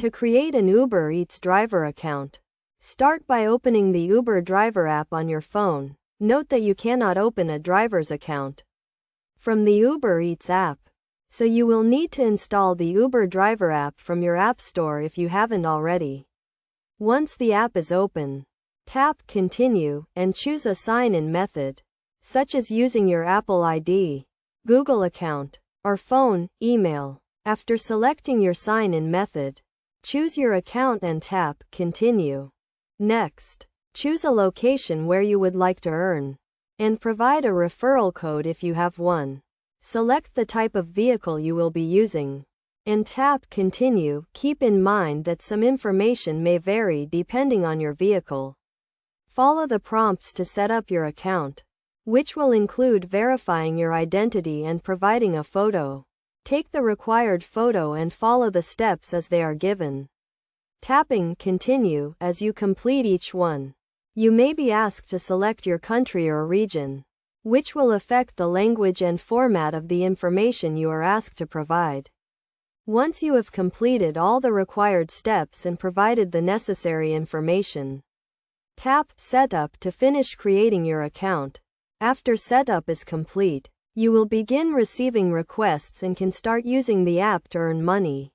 To create an Uber Eats driver account, start by opening the Uber driver app on your phone. Note that you cannot open a driver's account from the Uber Eats app, so you will need to install the Uber driver app from your app store if you haven't already. Once the app is open, tap Continue and choose a sign-in method, such as using your Apple ID, Google account, or phone, email. After selecting your sign-in method, choose your account and tap Continue. Next, choose a location where you would like to earn, and provide a referral code if you have one. Select the type of vehicle you will be using, and tap Continue. Keep in mind that some information may vary depending on your vehicle. Follow the prompts to set up your account, which will include verifying your identity and providing a photo. Take the required photo and follow the steps as they are given, tapping Continue as you complete each one. You may be asked to select your country or region, which will affect the language and format of the information you are asked to provide. Once you have completed all the required steps and provided the necessary information, tap Setup to finish creating your account. After setup is complete, you will begin receiving requests and can start using the app to earn money.